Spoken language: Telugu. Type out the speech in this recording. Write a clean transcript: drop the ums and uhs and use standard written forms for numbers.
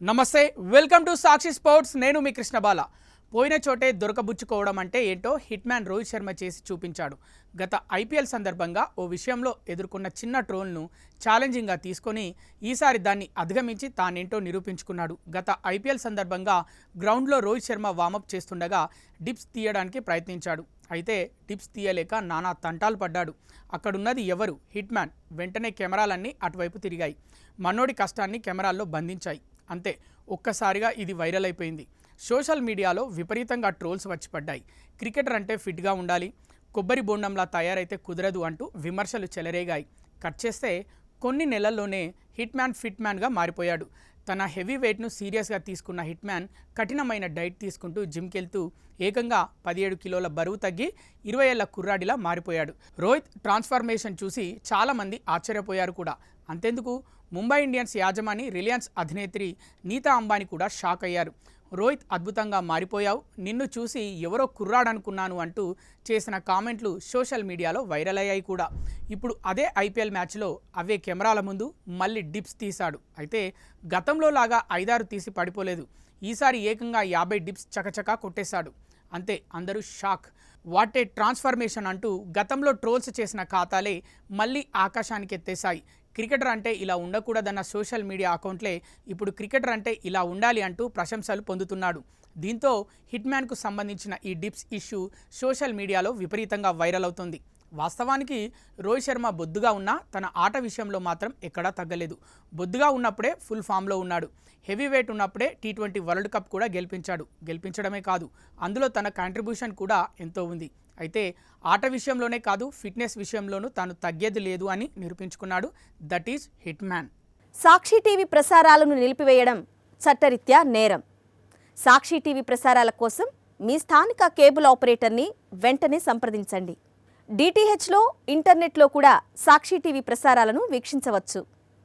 నమస్తే, వెల్కమ్ టు సాక్షి స్పోర్ట్స్. నేను మీ కృష్ణబాల. పోయిన చోటే దొరకబుచ్చుకోవడం అంటే ఏంటో హిట్ మ్యాన్ రోహిత్ శర్మ చేసి చూపించాడు. గత ఐపీఎల్ సందర్భంగా ఓ విషయంలో ఎదుర్కొన్న చిన్న ట్రోల్ను ఛాలెంజింగ్గా తీసుకొని ఈసారి దాన్ని అధిగమించి తానేంటో నిరూపించుకున్నాడు. గత ఐపీఎల్ సందర్భంగా గ్రౌండ్లో రోహిత్ శర్మ వార్మప్ చేస్తుండగా డిప్స్ తీయడానికి ప్రయత్నించాడు. అయితే డిప్స్ తీయలేక నానా తంటాలు పడ్డాడు. అక్కడున్నది ఎవరు? Hit man. వెంటనే కెమెరాలన్నీ అటువైపు తిరిగాయి. మనోడి కష్టాన్ని కెమెరాల్లో బంధించాయి. అంతే, ఒక్కసారిగా ఇది వైరల్ అయిపోయింది. సోషల్ మీడియాలో విపరీతంగా ట్రోల్స్ వచ్చి పడ్డాయి. క్రికెటర్ అంటే ఫిట్గా ఉండాలి, కొబ్బరి బోండంలా తయారైతే కుదరదు అంటూ విమర్శలు చెలరేగాయి. కట్ చేస్తే కొన్ని నెలల్లోనే హిట్ మ్యాన్ ఫిట్ మ్యాన్గా మారిపోయాడు. తన హెవీ వెయిట్ను సీరియస్గా తీసుకున్న హిట్ మ్యాన్ కఠినమైన డైట్ తీసుకుంటూ జిమ్కి వెళ్తూ ఏకంగా 17 కిలోల బరువు తగ్గి 20 ఏళ్ల కుర్రాడిలా మారిపోయాడు. రోహిత్ ట్రాన్స్ఫర్మేషన్ చూసి చాలామంది ఆశ్చర్యపోయారు కూడా. అంతెందుకు, ముంబై ఇండియన్స్ యాజమాని రిలయన్స్ అధినేత్రి నీతా అంబానీ కూడా షాక్ అయ్యారు. రోహిత్ అద్భుతంగా మారిపోయావు, నిన్ను చూసి ఎవరో కుర్రాడనుకున్నాను అంటూ చేసిన కామెంట్లు సోషల్ మీడియాలో వైరల్ అయ్యాయి కూడా. ఇప్పుడు అదే ఐపీఎల్ మ్యాచ్లో అవే కెమెరాల ముందు మళ్ళీ డిప్స్ తీశాడు. అయితే గతంలో లాగా 5-6 తీసి పడిపోలేదు. ఈసారి ఏకంగా 50 డిప్స్ చకచకా కొట్టేశాడు. అంతే, అందరూ షాక్. వాట్ ఏ ట్రాన్స్ఫర్మేషన్ అంటూ గతంలో ట్రోల్స్ చేసిన ఖాతాలే మళ్ళీ ఆకాశానికి ఎత్తేశాయి. క్రికెటర్ అంటే ఇలా ఉండకూడదన్న సోషల్ మీడియా అకౌంట్లే ఇప్పుడు క్రికెటర్ అంటే ఇలా ఉండాలి అంటూ ప్రశంసలు పొందుతున్నాడు. దీంతో హిట్ మ్యాన్కు సంబంధించిన ఈ డిప్స్ ఇష్యూ సోషల్ మీడియాలో విపరీతంగా వైరల్ అవుతుంది. వాస్తవానికి రోహిత్ శర్మ బొద్దుగా ఉన్నా తన ఆట విషయంలో మాత్రం ఎక్కడా తగ్గలేదు. బొద్దుగా ఉన్నప్పుడే ఫుల్ ఫామ్లో ఉన్నాడు. హెవీ వెయిట్ ఉన్నప్పుడే T20 వరల్డ్ కప్ కూడా గెలిపించడమే కాదు, అందులో తన కాంట్రిబ్యూషన్ కూడా ఎంతో ఉంది. అయితే ఆట విషయంలోనే కాదు, ఫిట్నెస్ విషయంలోనూ తాను తగ్గేది లేదు అని నిరూపించుకున్నాడు. That is hit man. Sakshi TV ప్రసారాలను నిలిపివేయడం చట్టరీత్యా నేరం. సాక్షి టీవీ ప్రసారాల కోసం మీ స్థానిక కేబుల్ ఆపరేటర్ని వెంటనే సంప్రదించండి. DTHలో, ఇంటర్నెట్లో కూడా సాక్షి టీవీ ప్రసారాలను వీక్షించవచ్చు.